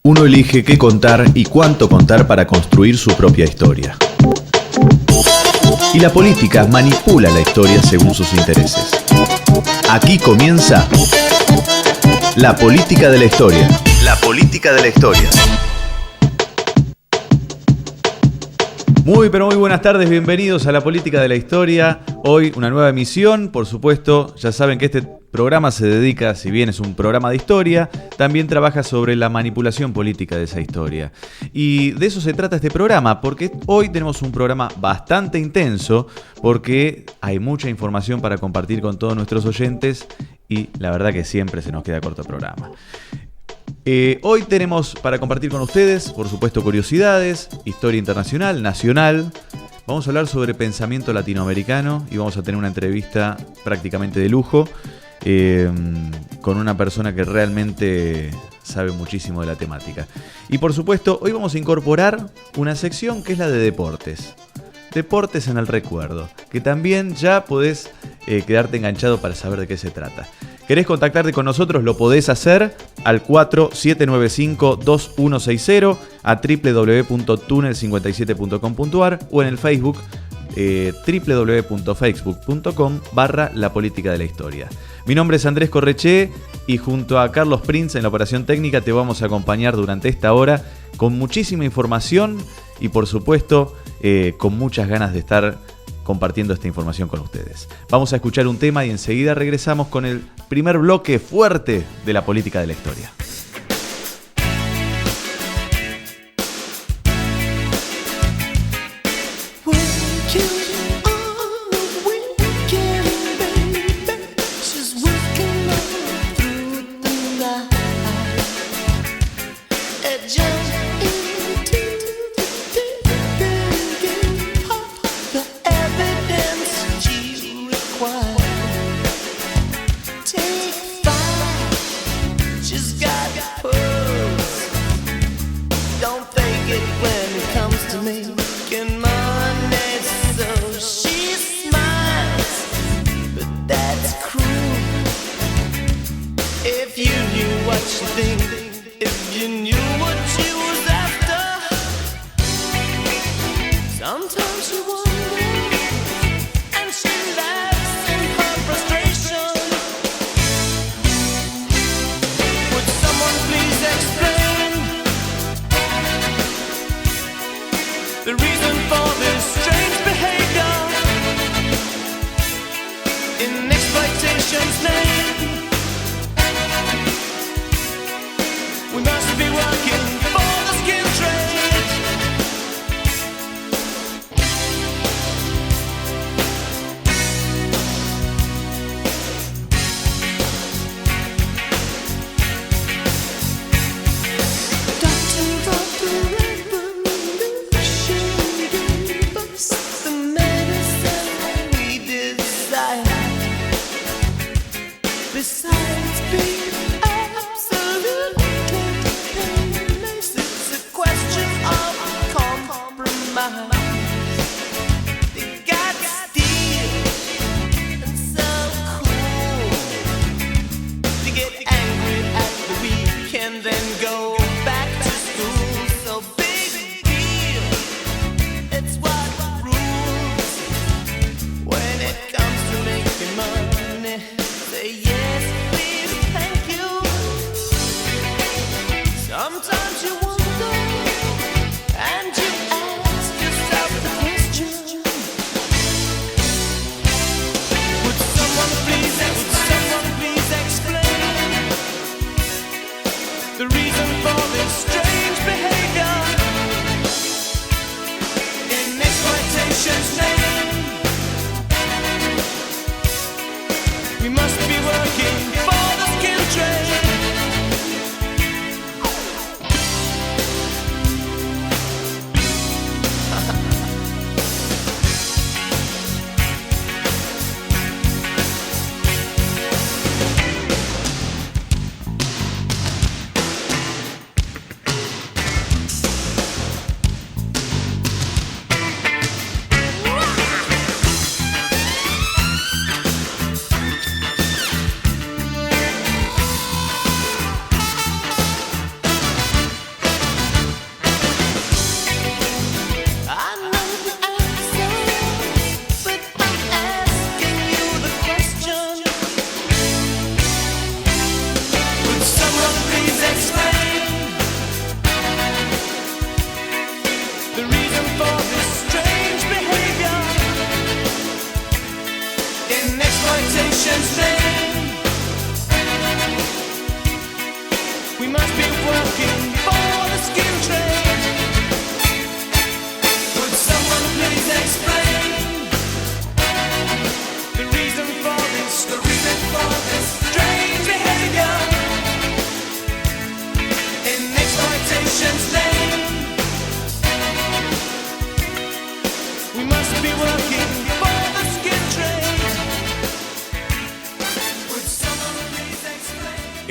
Uno elige qué contar y cuánto contar para construir su propia historia. Y la política manipula la historia según sus intereses. Aquí comienza La Política de la Historia. La Política de la Historia. Muy buenas tardes, bienvenidos a La Política de la Historia. Hoy una nueva emisión, por supuesto, ya saben que este programa se dedica, si bien es un programa de historia, también trabaja sobre la manipulación política de esa historia. Y de eso se trata este programa, porque hoy tenemos un programa bastante intenso, porque hay mucha información para compartir con todos nuestros oyentes y la verdad que siempre se nos queda corto el programa. Hoy tenemos para compartir con ustedes, por supuesto, curiosidades, historia internacional, nacional. Vamos a hablar sobre pensamiento latinoamericano y vamos a tener una entrevista prácticamente de lujo con una persona que realmente sabe muchísimo de la temática. Y por supuesto, hoy vamos a incorporar una sección que es la de deportes. Deportes en el recuerdo, que también ya podés quedarte enganchado para saber de qué se trata. ¿Querés contactarte con nosotros? Lo podés hacer al 4795-2160, a www.tunnel57.com.ar o en el Facebook www.facebook.com/La Política de la Historia. Mi nombre es Andrés Correché y junto a Carlos Prince en la operación técnica te vamos a acompañar durante esta hora con muchísima información y por supuesto con muchas ganas de estar compartiendo esta información con ustedes. Vamos a escuchar un tema y enseguida regresamos con el primer bloque fuerte de La Política de la Historia. The reason for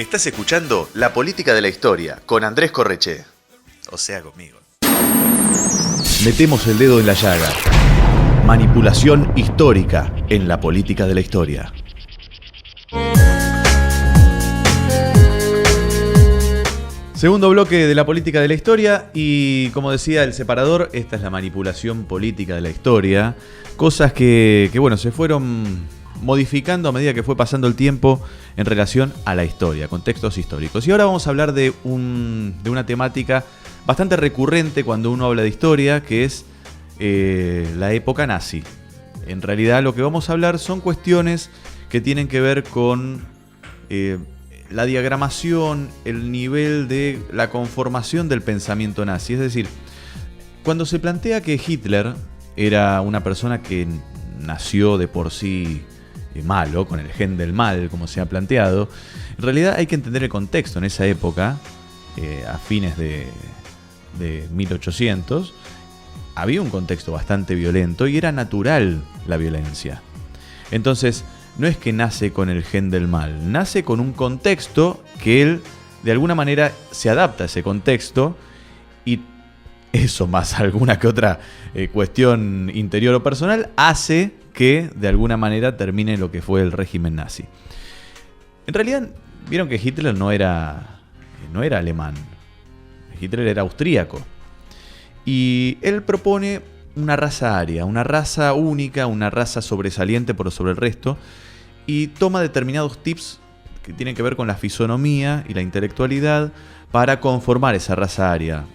Estás escuchando La Política de la Historia con Andrés Correche. O sea, conmigo. Metemos el dedo en la llaga. Manipulación histórica en la política de la historia. Segundo bloque de la política de la historia y, como decía el separador, esta es la manipulación política de la historia. Cosas que bueno, se fueron modificando a medida que fue pasando el tiempo en relación a la historia, contextos históricos. Y ahora vamos a hablar de una temática bastante recurrente cuando uno habla de historia, que es la época nazi. En realidad lo que vamos a hablar son cuestiones que tienen que ver con la diagramación, el nivel de la conformación del pensamiento nazi. Es decir, cuando se plantea que Hitler era una persona que nació de por sí malo, con el gen del mal, como se ha planteado, en realidad hay que entender el contexto. En esa época, a fines de 1800, había un contexto bastante violento y era natural la violencia. Entonces, no es que nace con el gen del mal, nace con un contexto que él, de alguna manera, se adapta a ese contexto, y eso, más alguna que otra cuestión interior o personal, hace que, de alguna manera, termine lo que fue el régimen nazi. En realidad, vieron que Hitler no era alemán. Hitler era austríaco. Y él propone una raza aria, una raza única, una raza sobresaliente por sobre el resto, y toma determinados tips que tienen que ver con la fisonomía y la intelectualidad para conformar esa raza aria.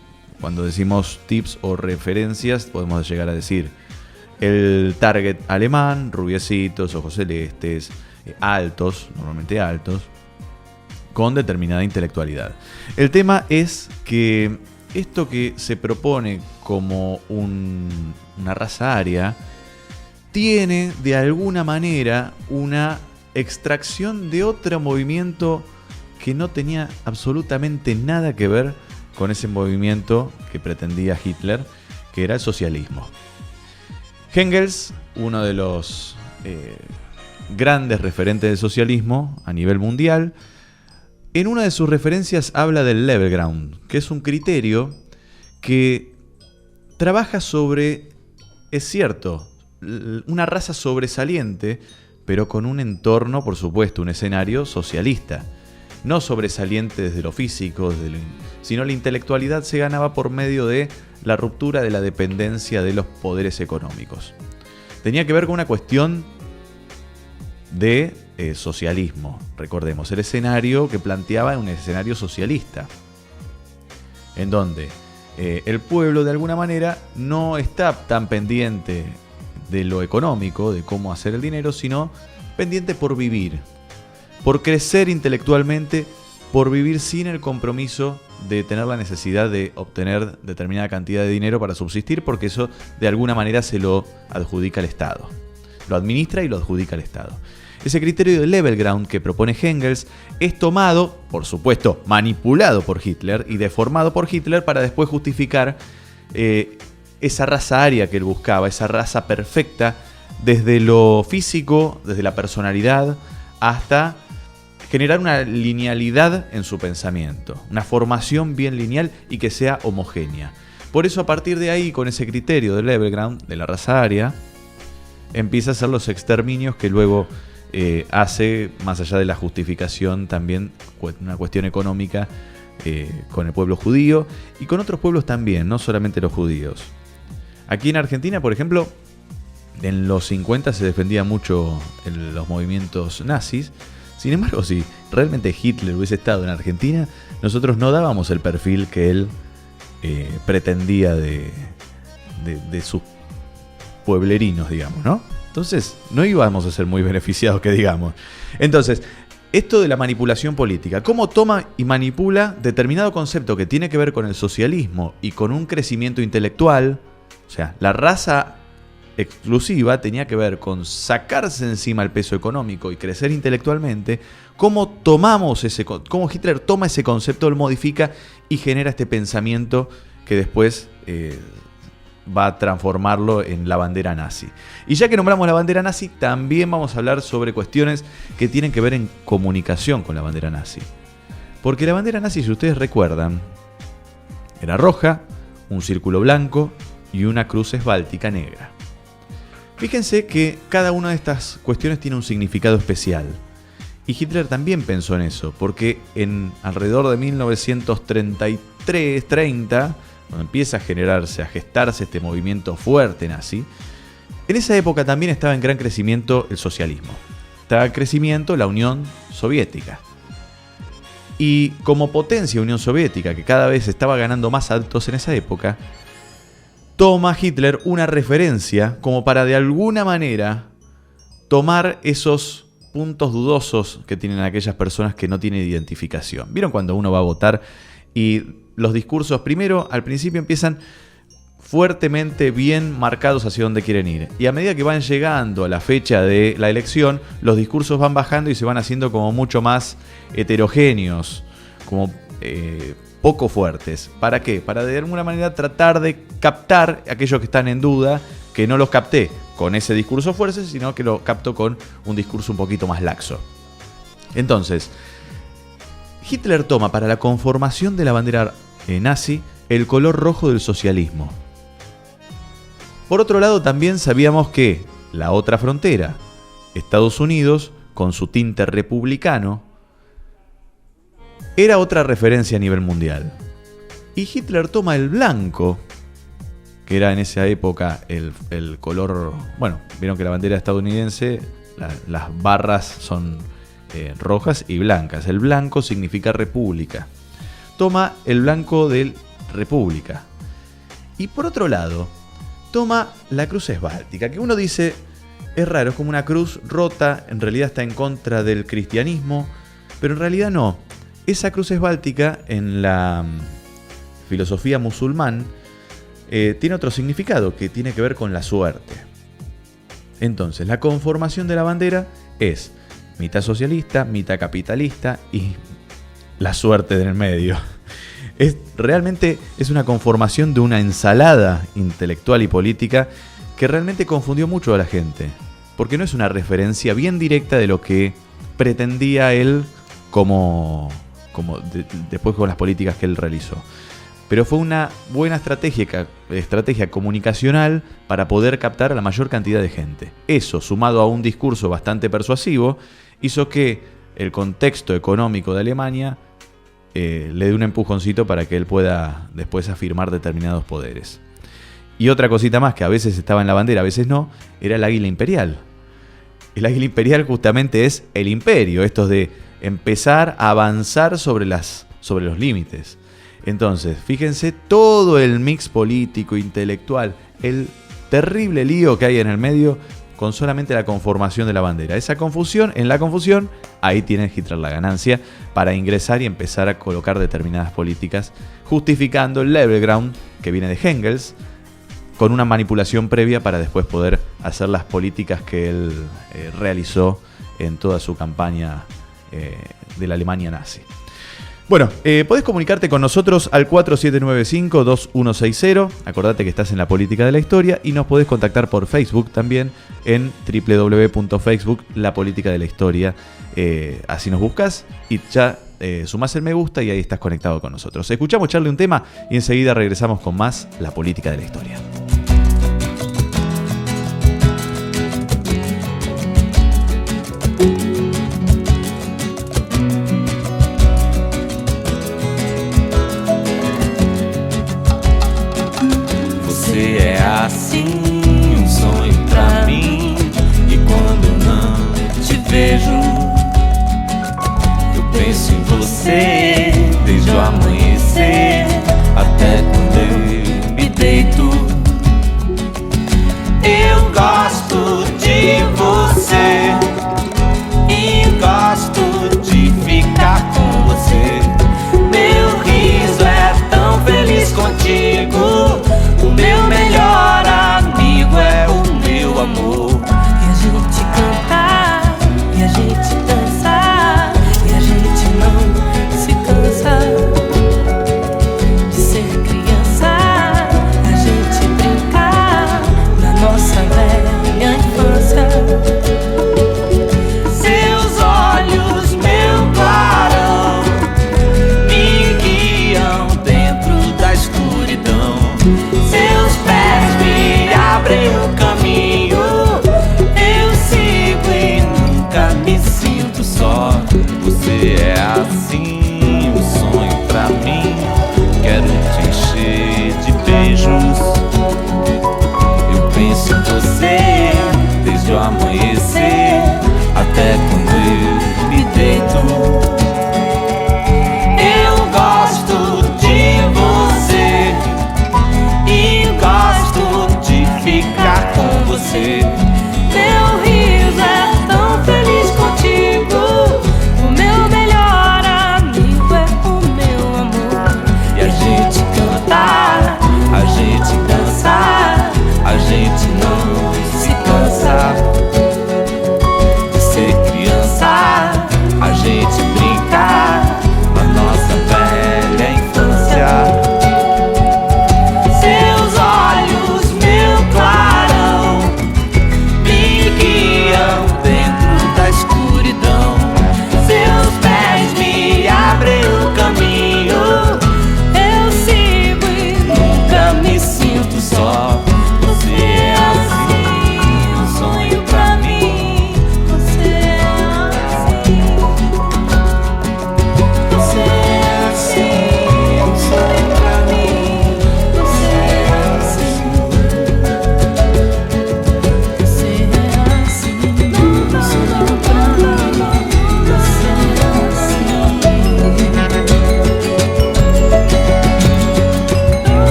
Cuando decimos tips o referencias, podemos llegar a decir el target alemán, rubiecitos, ojos celestes, altos, normalmente altos, con determinada intelectualidad. El tema es que esto que se propone como una raza aria tiene de alguna manera una extracción de otro movimiento que no tenía absolutamente nada que ver con ese movimiento que pretendía Hitler, que era el socialismo. Engels, uno de los grandes referentes del socialismo a nivel mundial, en una de sus referencias habla del level ground, que es un criterio que trabaja sobre, es cierto, una raza sobresaliente, pero con un entorno, por supuesto, un escenario socialista. No sobresaliente desde lo físico, sino la intelectualidad se ganaba por medio de la ruptura de la dependencia de los poderes económicos. Tenía que ver con una cuestión de socialismo. Recordemos, el escenario que planteaba era un escenario socialista, en donde el pueblo de alguna manera no está tan pendiente de lo económico, de cómo hacer el dinero, sino pendiente por vivir, por crecer intelectualmente, por vivir sin el compromiso de tener la necesidad de obtener determinada cantidad de dinero para subsistir, porque eso de alguna manera se lo adjudica el Estado. Lo administra y lo adjudica el Estado. Ese criterio de level ground que propone Engels es tomado, por supuesto, manipulado por Hitler y deformado por Hitler para después justificar esa raza aria que él buscaba, esa raza perfecta, desde lo físico, desde la personalidad, hasta generar una linealidad en su pensamiento, una formación bien lineal y que sea homogénea. Por eso, a partir de ahí, con ese criterio del level ground, de la raza aria, empieza a hacer los exterminios que luego hace, más allá de la justificación, también una cuestión económica con el pueblo judío y con otros pueblos también, no solamente los judíos. Aquí en Argentina, por ejemplo, en los 50 se defendía mucho los movimientos nazis. Sin embargo, si realmente Hitler hubiese estado en Argentina, nosotros no dábamos el perfil que él pretendía de sus pueblerinos, digamos, ¿no? Entonces, no íbamos a ser muy beneficiados, que digamos. Entonces, esto de la manipulación política, cómo toma y manipula determinado concepto que tiene que ver con el socialismo y con un crecimiento intelectual. O sea, la raza exclusiva tenía que ver con sacarse encima el peso económico y crecer intelectualmente. Cómo Hitler toma ese concepto, lo modifica y genera este pensamiento que después va a transformarlo en la bandera nazi. Y ya que nombramos la bandera nazi, también vamos a hablar sobre cuestiones que tienen que ver en comunicación con la bandera nazi. Porque la bandera nazi, si ustedes recuerdan, era roja, un círculo blanco y una cruz esváltica negra. Fíjense que cada una de estas cuestiones tiene un significado especial. Y Hitler también pensó en eso, porque en alrededor de 1933-30, cuando empieza a generarse, a gestarse este movimiento fuerte nazi, en esa época también estaba en gran crecimiento el socialismo. Estaba en crecimiento la Unión Soviética. Y como potencia Unión Soviética, que cada vez estaba ganando más adeptos en esa época, toma Hitler una referencia como para de alguna manera tomar esos puntos dudosos que tienen aquellas personas que no tienen identificación. ¿Vieron cuando uno va a votar y los discursos primero, al principio empiezan fuertemente bien marcados hacia dónde quieren ir? Y a medida que van llegando a la fecha de la elección, los discursos van bajando y se van haciendo como mucho más heterogéneos, como poco fuertes. ¿Para qué? Para de alguna manera tratar de captar a aquellos que están en duda, que no los capté con ese discurso fuerte, sino que lo capto con un discurso un poquito más laxo. Entonces, Hitler toma para la conformación de la bandera nazi el color rojo del socialismo. Por otro lado, también sabíamos que la otra frontera, Estados Unidos, con su tinte republicano, era otra referencia a nivel mundial. Y Hitler toma el blanco, que era en esa época el color... Bueno, vieron que la bandera estadounidense, las barras son rojas y blancas. El blanco significa república. Toma el blanco de república. Y por otro lado, toma la cruz esváltica, que uno dice, es raro, es como una cruz rota, en realidad está en contra del cristianismo, pero en realidad no. Esa cruz esváltica en la filosofía musulmán tiene otro significado que tiene que ver con la suerte. Entonces, la conformación de la bandera es mitad socialista, mitad capitalista y la suerte en el medio. Realmente es una conformación de una ensalada intelectual y política que realmente confundió mucho a la gente, porque no es una referencia bien directa de lo que pretendía él después con las políticas que él realizó. Pero fue una buena estrategia comunicacional para poder captar a la mayor cantidad de gente. Eso, sumado a un discurso bastante persuasivo, hizo que el contexto económico de Alemania le dé un empujoncito para que él pueda después afirmar determinados poderes. Y otra cosita más, que a veces estaba en la bandera, a veces no, era el águila imperial. El águila imperial justamente es el imperio, esto de empezar a avanzar sobre los límites. Entonces, fíjense todo el mix político, intelectual, el terrible lío que hay en el medio con solamente la conformación de la bandera. En la confusión, ahí tiene Hitler la ganancia para ingresar y empezar a colocar determinadas políticas, justificando el level ground que viene de Engels, con una manipulación previa para después poder hacer las políticas que él realizó en toda su campaña de la Alemania nazi. Bueno, podés comunicarte con nosotros al 4795-2160. Acordate que estás en la política de la historia y nos podés contactar por Facebook también en www.facebook La Política de la Historia. Así nos buscas y ya sumás el me gusta y ahí estás conectado con nosotros. Escuchamos echarle un tema y enseguida regresamos con más La Política de la Historia. Assim, sonho pra mim. E quando não te vejo, eu penso em você desde o amanhecer até quando eu me deito. Eu gosto de você e gosto de ficar com você. Meu riso é tão feliz contigo. O meu melhor amigo é o meu amor. E a gente cantar, e a gente dançar, e a gente não se cansa de ser criança.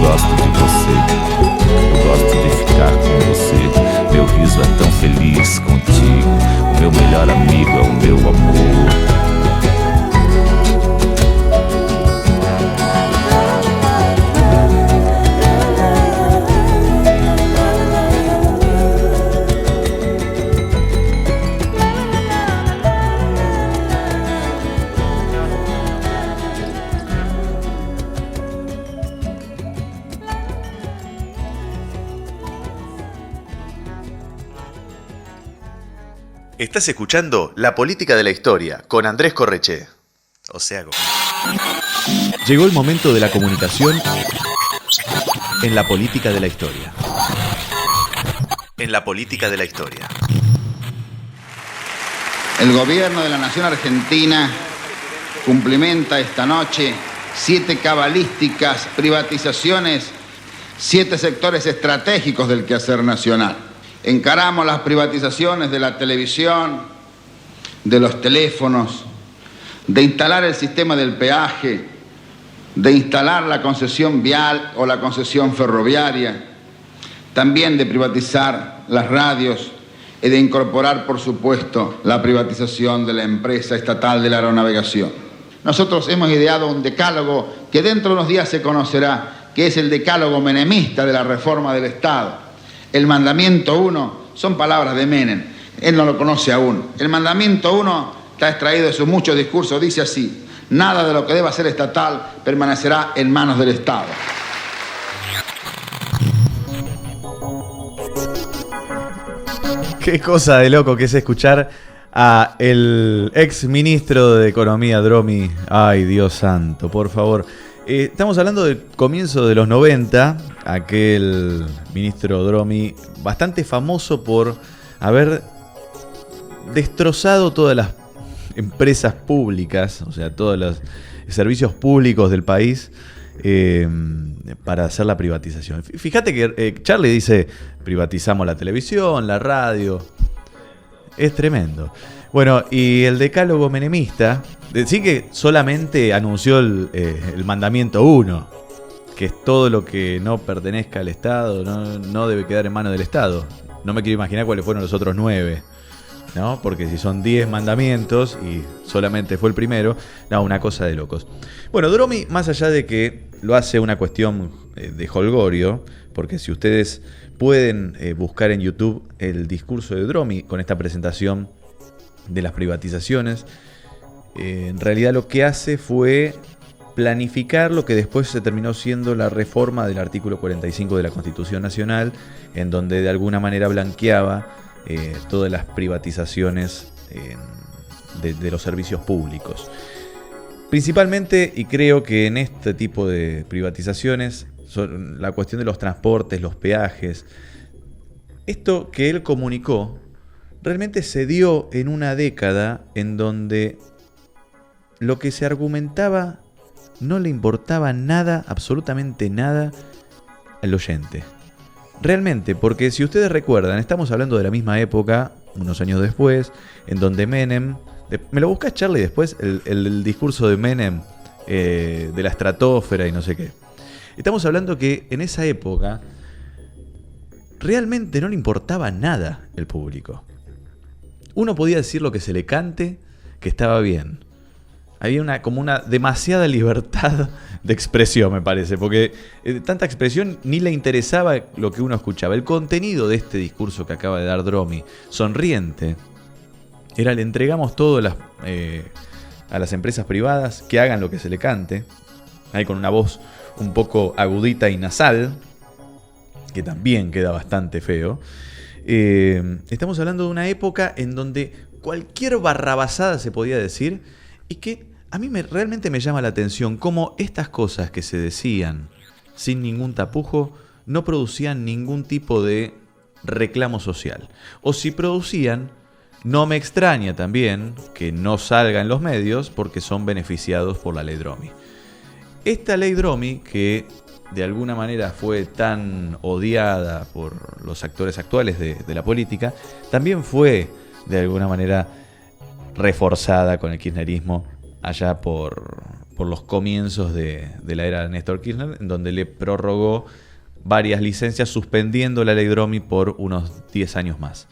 gosto de você, eu gosto de ficar com você. Meu riso é tão feliz contigo, o meu melhor amigo é o meu amor. Estás escuchando La Política de la Historia con Andrés Correche. Llegó el momento de la comunicación en La Política de la Historia. En La Política de la Historia. El gobierno de la Nación Argentina cumplimenta esta noche 7 cabalísticas privatizaciones, 7 sectores estratégicos del quehacer nacional. Encaramos las privatizaciones de la televisión, de los teléfonos, de instalar el sistema del peaje, de instalar la concesión vial o la concesión ferroviaria, también de privatizar las radios y de incorporar, por supuesto, la privatización de la empresa estatal de la aeronavegación. Nosotros hemos ideado un decálogo que dentro de unos días se conocerá, que es el decálogo menemista de la reforma del Estado. El mandamiento 1 son palabras de Menem, él no lo conoce aún. El mandamiento 1 está extraído de sus muchos discursos, dice así: nada de lo que deba ser estatal permanecerá en manos del Estado. Qué cosa de loco que es escuchar a el ex ministro de Economía, Dromi. Ay, Dios santo, por favor. Estamos hablando del comienzo de los 90, aquel ministro Dromi, bastante famoso por haber destrozado todas las empresas públicas, o sea, todos los servicios públicos del país, para hacer la privatización. Fíjate que Charlie dice, privatizamos la televisión, la radio. Es tremendo. Bueno, y el decálogo menemista, sí que solamente anunció el mandamiento 1, que es todo lo que no pertenezca al Estado, no debe quedar en manos del Estado. No me quiero imaginar cuáles fueron los otros 9, ¿no? Porque si son 10 mandamientos y solamente fue el primero, no, una cosa de locos. Bueno, Dromi, más allá de que lo hace una cuestión de jolgorio, porque si ustedes pueden buscar en YouTube el discurso de Dromi con esta presentación de las privatizaciones, en realidad lo que hace fue planificar lo que después se terminó siendo la reforma del artículo 45 de la Constitución Nacional, en donde de alguna manera blanqueaba todas las privatizaciones de los servicios públicos. Principalmente, y creo que en este tipo de privatizaciones, la cuestión de los transportes, los peajes, esto que él comunicó, realmente se dio en una década en donde lo que se argumentaba no le importaba nada, absolutamente nada, al oyente. Realmente, porque si ustedes recuerdan, estamos hablando de la misma época, unos años después, en donde Menem... ¿Me lo buscas, Charlie, después? El discurso de Menem, de la estratosfera y no sé qué. Estamos hablando que en esa época realmente no le importaba nada el público. Uno podía decir lo que se le cante, que estaba bien. Había como una demasiada libertad de expresión, me parece, porque tanta expresión ni le interesaba lo que uno escuchaba. El contenido de este discurso que acaba de dar Dromi, sonriente, era: le entregamos todo a las empresas privadas, que hagan lo que se le cante, ahí con una voz un poco agudita y nasal, que también queda bastante feo. Estamos hablando de una época en donde cualquier barrabasada se podía decir, y que a mí realmente me llama la atención cómo estas cosas que se decían sin ningún tapujo no producían ningún tipo de reclamo social. O si producían, no me extraña también que no salga en los medios porque son beneficiados por la ley Dromi. Esta ley Dromi, que de alguna manera fue tan odiada por los actores actuales de la política, también fue de alguna manera reforzada con el kirchnerismo allá por por los comienzos de la era de Néstor Kirchner, en donde le prorrogó varias licencias, suspendiendo la ley Dromi por unos 10 años más.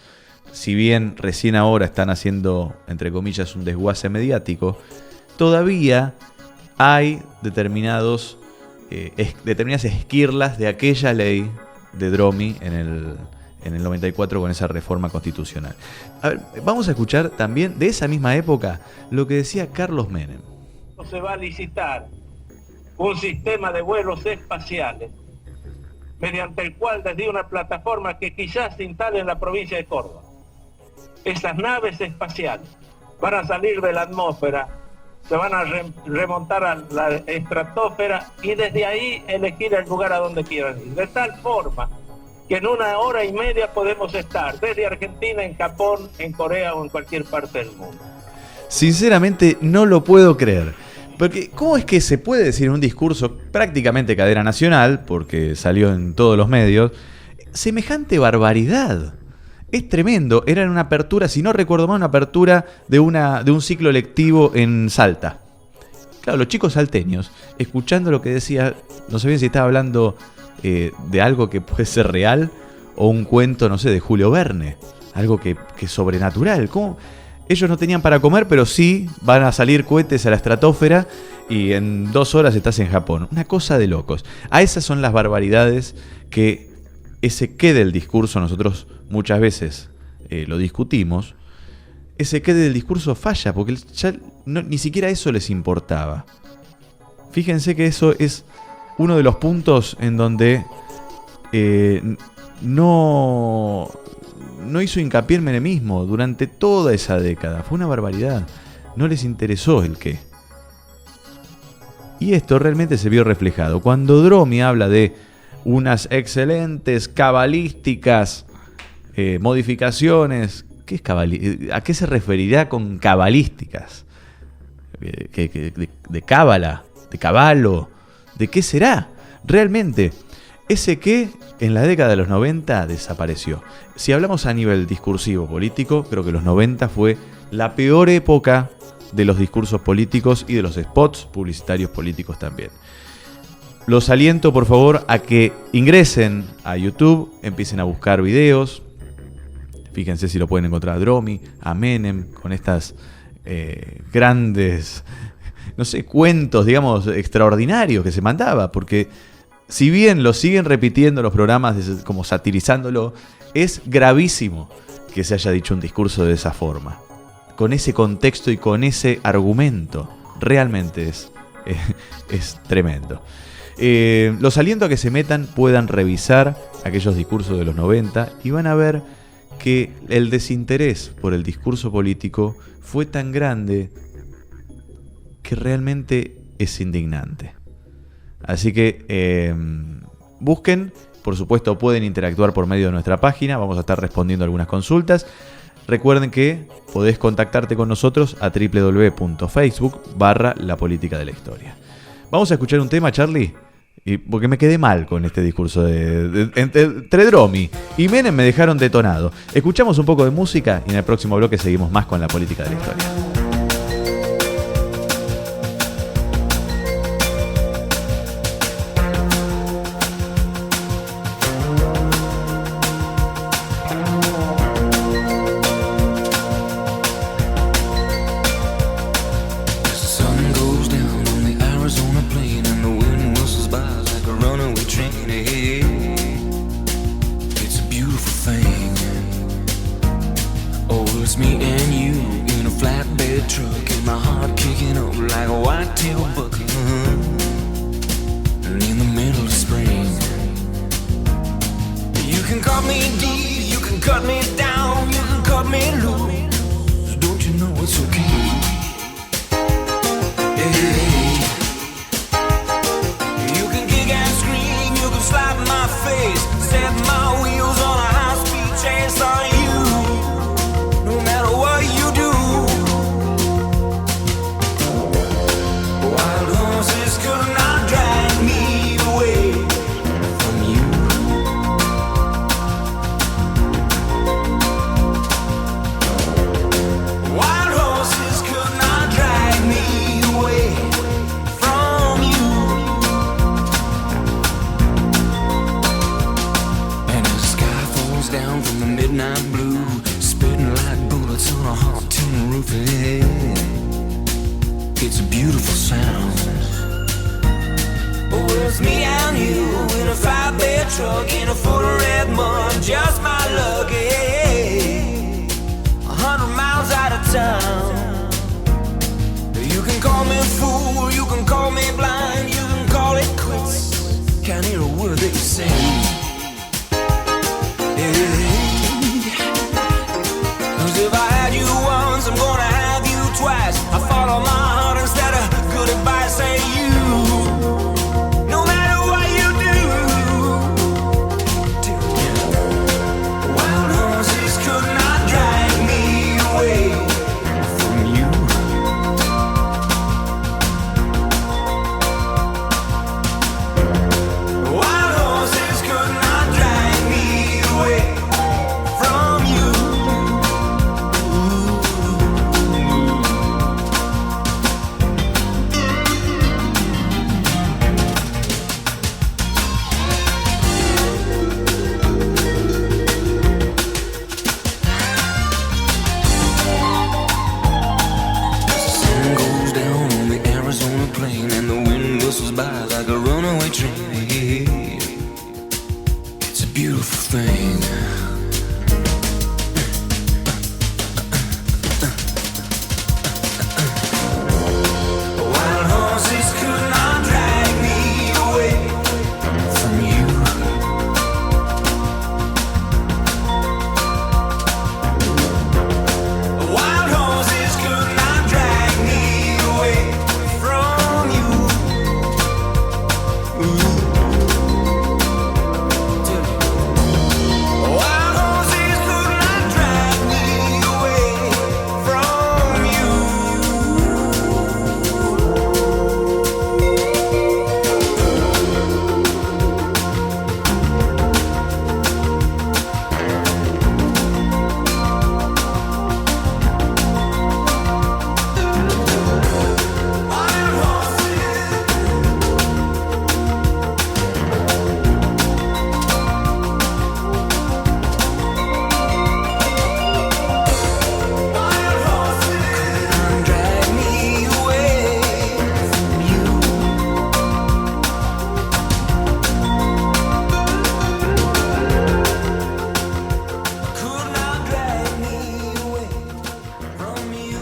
Si bien recién ahora están haciendo, entre comillas, un desguace mediático, todavía hay determinadas esquirlas de aquella ley de Dromi en el 94 con esa reforma constitucional. A ver, vamos a escuchar también de esa misma época lo que decía Carlos Menem. Se va a licitar un sistema de vuelos espaciales mediante el cual desde una plataforma que quizás se instale en la provincia de Córdoba, esas naves espaciales van a salir de la atmósfera, se van a remontar a la estratosfera y desde ahí elegir el lugar a donde quieran ir. De tal forma que en 1 hora y media podemos estar desde Argentina, en Japón, en Corea o en cualquier parte del mundo. Sinceramente no lo puedo creer. Porque ¿cómo es que se puede decir en un discurso prácticamente cadena nacional, porque salió en todos los medios, semejante barbaridad? Es tremendo. Era en una apertura, si no recuerdo mal, una apertura de un ciclo lectivo en Salta. Claro, los chicos salteños, escuchando lo que decía, no sabían si estaba hablando de algo que puede ser real o un cuento, no sé, de Julio Verne. Algo que es sobrenatural. ¿Cómo? Ellos no tenían para comer, pero sí van a salir cohetes a la estratosfera y en 2 horas estás en Japón. Una cosa de locos. A esas son las barbaridades que ese qué del discurso nosotros muchas veces lo discutimos. Ese qué del discurso falla, porque ya ni siquiera eso les importaba. Fíjense que eso es uno de los puntos en donde no hizo hincapié el menemismo durante toda esa década. Fue una barbaridad. No les interesó el qué. Y esto realmente se vio reflejado. Cuando Dromi habla de unas excelentes cabalísticas modificaciones, ¿qué es ¿a qué se referirá con cabalísticas? ¿De cábala? ¿De cabalo? ¿De qué será? Realmente, ese qué en la década de los 90 desapareció. Si hablamos a nivel discursivo político, creo que los 90 fue la peor época de los discursos políticos y de los spots publicitarios políticos también. Los aliento, por favor, a que ingresen a YouTube, empiecen a buscar videos. Fíjense si lo pueden encontrar a Dromi, a Menem, con estas grandes, no sé, cuentos, digamos, extraordinarios que se mandaba, porque si bien lo siguen repitiendo los programas como satirizándolo, es gravísimo que se haya dicho un discurso de esa forma, con ese contexto y con ese argumento. Realmente es tremendo. Los aliento a que se metan, puedan revisar aquellos discursos de los 90 y van a ver que el desinterés por el discurso político fue tan grande que realmente es indignante. Así que busquen, por supuesto pueden interactuar por medio de nuestra página, vamos a estar respondiendo algunas consultas. Recuerden que podés contactarte con nosotros a www.facebook.com/La Política de la Historia. Vamos a escuchar un tema, Charlie, porque me quedé mal con este discurso entre Dromi y Menem, me dejaron detonado. Escuchamos un poco de música y en el próximo bloque seguimos más con La Política de la Historia. Could midnight blue, spitting like bullets on a hot tin roof. Yeah. It's a beautiful sound. Oh, it's me and you in a 5-bed truck in a full of red mud, just my luck. Yeah. 100 miles out of town. You can call me fool, you can call me blind, you can call it quits. Can't hear a word that you say. Cause if I had you once, I'm gonna have you twice. I follow my heart instead of good advice. Say you, no matter what you do, wild horses could not drag me away from you. Wild horses could not drag me away from you. Sun goes down on the Arizona plain and the wind whistles by like a runaway train. It's a beautiful thing. Wild horses could not drag me away from you. Wild horses could not drag me away from you. Wild horses could not drag me away from you. Wild horses. Wild horses could drag me away from you. Could not drag me away from you.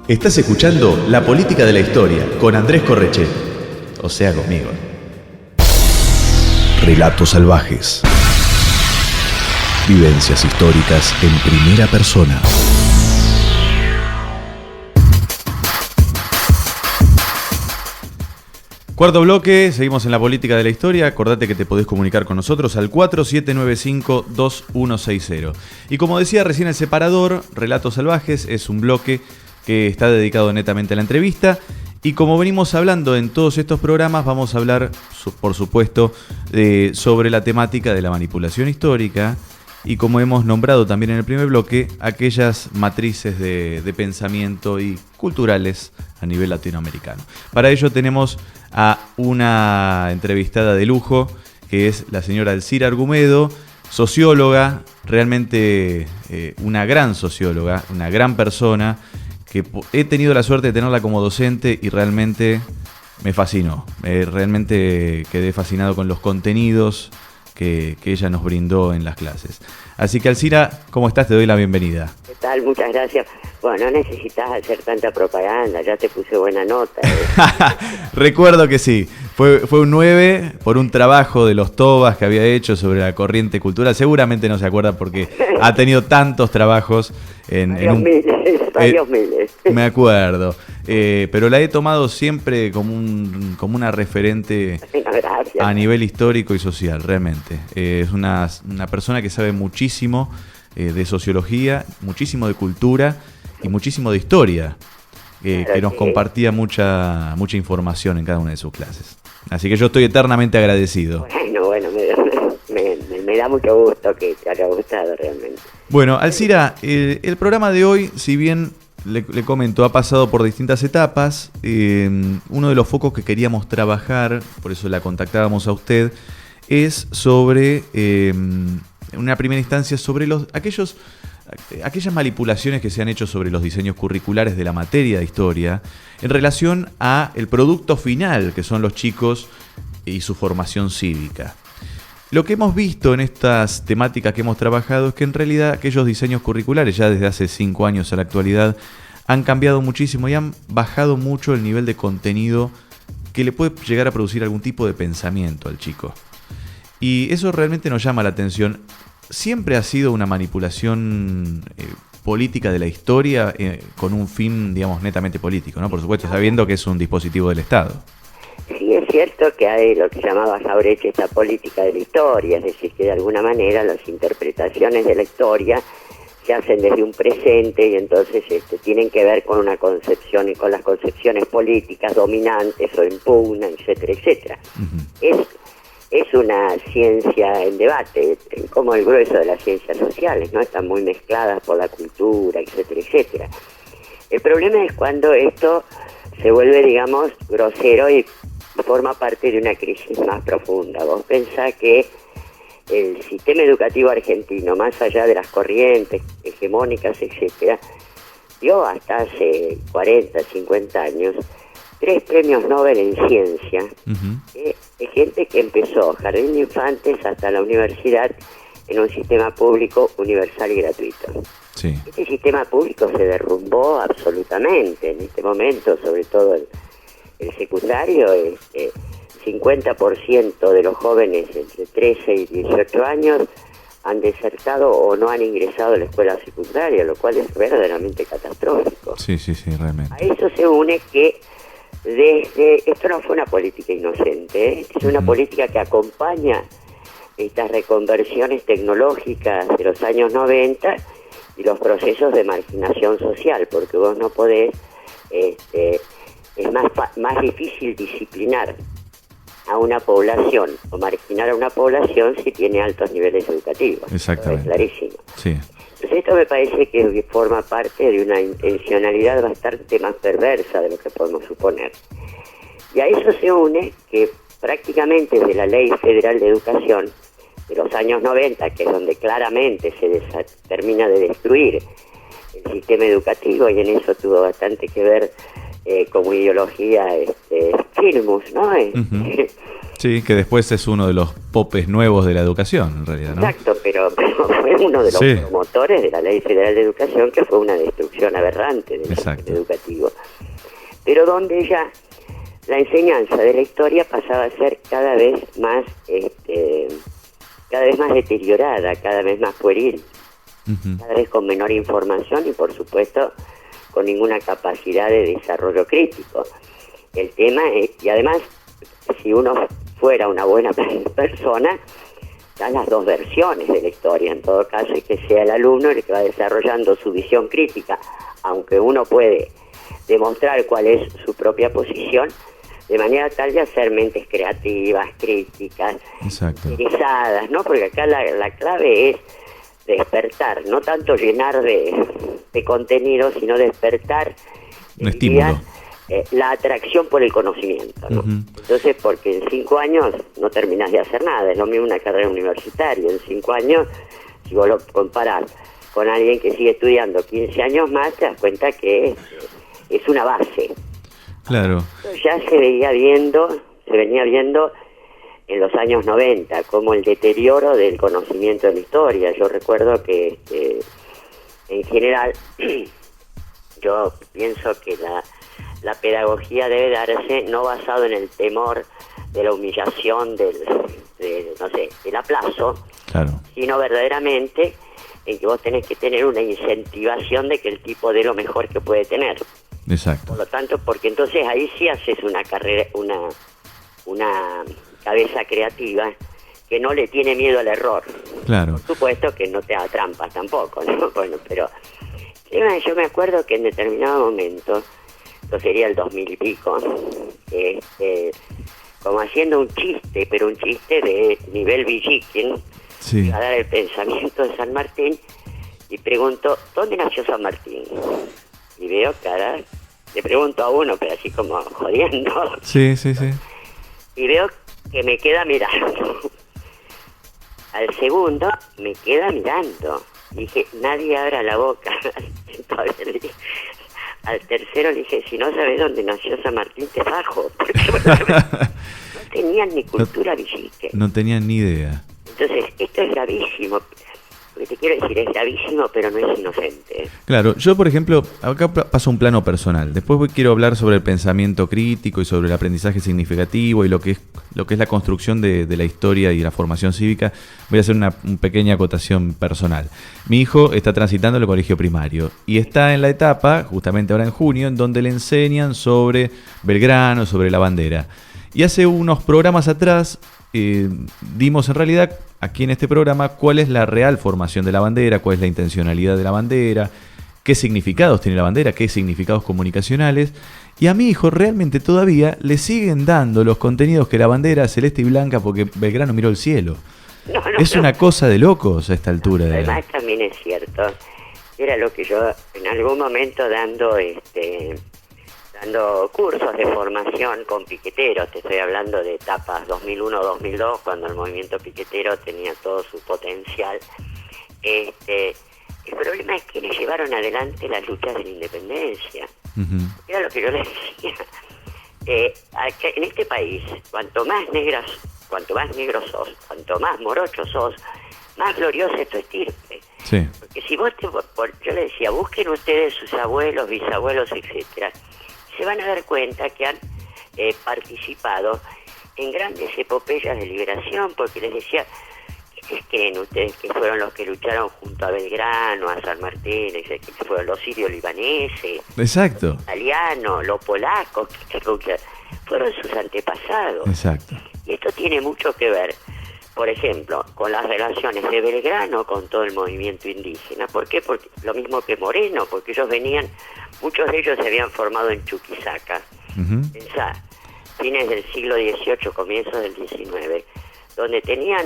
Estás escuchando La Política de la Historia con Andrés Correchet. O sea, conmigo. Relatos salvajes. Vivencias históricas en primera persona. Cuarto bloque, seguimos en La Política de la Historia. Acordate que te podés comunicar con nosotros al 4795-2160. Y como decía recién el separador, Relatos Salvajes es un bloque que está dedicado netamente a la entrevista. Y como venimos hablando en todos estos programas, vamos a hablar, por supuesto, sobre la temática de la manipulación histórica. Y como hemos nombrado también en el primer bloque, aquellas matrices de pensamiento y culturales a nivel latinoamericano. Para ello tenemos a una entrevistada de lujo, que es la señora Alcira Argumedo, socióloga, realmente una gran socióloga, una gran persona, que he tenido la suerte de tenerla como docente y realmente me fascinó. Realmente quedé fascinado con los contenidos que ella nos brindó en las clases. Así que, Alcira, ¿cómo estás? Te doy la bienvenida. ¿Qué tal? Muchas gracias. Bueno, no necesitas hacer tanta propaganda, ya te puse buena nota. Recuerdo que sí. Fue un 9 por un trabajo de los Tobas que había hecho sobre la corriente cultural. Seguramente no se acuerda porque ha tenido tantos trabajos varios miles. Me acuerdo. Pero la he tomado siempre como una referente a nivel histórico y social, realmente. Es una persona que sabe muchísimo de sociología, muchísimo de cultura y muchísimo de historia, que nos compartía mucha información en cada una de sus clases. Así que yo estoy eternamente agradecido. Bueno, me da mucho gusto que te haya gustado realmente. Bueno, Alcira, el programa de hoy, si bien le comento, ha pasado por distintas etapas, uno de los focos que queríamos trabajar, por eso la contactábamos a usted, es sobre en una primera instancia sobre aquellas manipulaciones que se han hecho sobre los diseños curriculares de la materia de historia en relación a el producto final, que son los chicos y su formación cívica. Lo que hemos visto en estas temáticas que hemos trabajado es que en realidad aquellos diseños curriculares ya desde hace 5 años a la actualidad han cambiado muchísimo y han bajado mucho el nivel de contenido que le puede llegar a producir algún tipo de pensamiento al chico. Y eso realmente nos llama la atención. Siempre ha sido una manipulación política de la historia con un fin, digamos, netamente político, ¿no? Por supuesto, sabiendo que es un dispositivo del Estado. Sí, es cierto que hay lo que llamaba Jauretsch esta política de la historia, es decir, que de alguna manera las interpretaciones de la historia se hacen desde un presente y entonces tienen que ver con una concepción y con las concepciones políticas dominantes o impugnan, etcétera, etcétera. Uh-huh. Es una ciencia en debate, como el grueso de las ciencias sociales, ¿no? Están muy mezcladas por la cultura, etcétera, etcétera. El problema es cuando esto se vuelve, digamos, grosero y forma parte de una crisis más profunda. Vos pensás que el sistema educativo argentino, más allá de las corrientes hegemónicas, etcétera, dio hasta hace 40, 50 años 3 premios Nobel en ciencia, de gente que empezó jardín de infantes hasta la universidad en un sistema público universal y gratuito. Sí. Este sistema público se derrumbó absolutamente en este momento, sobre todo el secundario. 50% de los jóvenes entre 13 y 18 años han desertado o no han ingresado a la escuela secundaria, lo cual es verdaderamente catastrófico. Sí, realmente. A eso se une que esto no fue una política inocente, es una política que acompaña estas reconversiones tecnológicas de los años 90 y los procesos de marginación social, porque vos no podés, es más difícil disciplinar a una población o marginar a una población si tiene altos niveles educativos. Exactamente. Es clarísimo. Sí. Entonces esto me parece que forma parte de una intencionalidad bastante más perversa de lo que podemos suponer. Y a eso se une que prácticamente desde la Ley Federal de Educación de los años 90, que es donde claramente se termina de destruir el sistema educativo, y en eso tuvo bastante que ver como ideología Filmus, ¿no? Sí, que después es uno de los popes nuevos de la educación, en realidad, ¿no? Exacto, pero fue uno de los promotores de la Ley Federal de Educación, que fue una destrucción aberrante del sistema educativo. Pero donde ya la enseñanza de la historia pasaba a ser cada vez más deteriorada, cada vez más pueril, cada vez con menor información y, por supuesto, con ninguna capacidad de desarrollo crítico. El tema es, y además, si uno fuera una buena persona, dan las dos versiones de la historia. En todo caso, es que sea el alumno el que va desarrollando su visión crítica, aunque uno puede demostrar cuál es su propia posición, de manera tal de hacer mentes creativas, críticas, interesadas, ¿no? Porque acá la clave es despertar, no tanto llenar de contenido, sino despertar un estímulo. La atracción por el conocimiento, ¿no? Entonces, porque en 5 años no terminás de hacer nada, es lo mismo una carrera universitaria. En 5 años, si vos lo comparás con alguien que sigue estudiando 15 años más, te das cuenta que es una base. Claro. Entonces ya se venía viendo en los años 90 como el deterioro del conocimiento de la historia. Yo recuerdo que en general yo pienso que la pedagogía debe darse no basado en el temor de la humillación del aplazo, sino verdaderamente en que vos tenés que tener una incentivación de que el tipo dé lo mejor que puede tener. Exacto. Por lo tanto, porque entonces ahí sí haces una carrera, una cabeza creativa que no le tiene miedo al error. Claro. Por supuesto que no te haga trampas tampoco, ¿no? Bueno, pero yo me acuerdo que en determinado momento, esto sería el 2000 y pico, como haciendo un chiste, pero un chiste de nivel Villiquen, a dar el pensamiento de San Martín, y pregunto, ¿dónde nació San Martín? Y veo le pregunto a uno, pero así como jodiendo. Sí. Y veo que me queda mirando. Al segundo me queda mirando. Dije, nadie abra la boca. Entonces le dije, al tercero le dije, si no sabes dónde nació San Martín, te bajo. Porque no tenían ni cultura villique. No tenían ni idea. Entonces, esto es gravísimo. Lo que te quiero decir es gravísimo, pero no es inocente. Claro, yo por ejemplo, acá paso a un plano personal. Después quiero hablar sobre el pensamiento crítico y sobre el aprendizaje significativo y lo que es la construcción de la historia y la formación cívica. Voy a hacer una pequeña acotación personal. Mi hijo está transitando el colegio primario y está en la etapa, justamente ahora en junio, en donde le enseñan sobre Belgrano, sobre la bandera. Y hace unos programas atrás dimos en realidad aquí en este programa cuál es la real formación de la bandera, cuál es la intencionalidad de la bandera, qué significados tiene la bandera, qué significados comunicacionales. Y a mi hijo realmente todavía le siguen dando los contenidos que la bandera celeste y blanca porque Belgrano miró el cielo. Es una cosa de locos a esta altura. Además también es cierto, era lo que yo en algún momento dando cursos de formación con piqueteros, te estoy hablando de etapas 2001-2002, cuando el movimiento piquetero tenía todo su potencial. El problema es que le llevaron adelante las luchas de la independencia. Uh-huh. Era lo que yo les decía. En este país, cuanto más negros sos, cuanto más morocho sos, más glorioso es tu estirpe. Sí. Porque si vos yo le decía, busquen ustedes sus abuelos, bisabuelos, etcétera, se van a dar cuenta que han participado en grandes epopeyas de liberación, porque les decía, ¿qué creen ustedes que fueron los que lucharon junto a Belgrano, a San Martín, que fueron los sirio-libaneses, exacto, los italianos, los polacos, fueron sus antepasados? Exacto. Y esto tiene mucho que ver, por ejemplo, con las relaciones de Belgrano con todo el movimiento indígena. ¿Por qué? Porque lo mismo que Moreno, porque ellos venían, muchos de ellos se habían formado en Chuquisaca. Uh-huh. Pensá, fines del siglo XVIII, comienzos del XIX, donde tenían,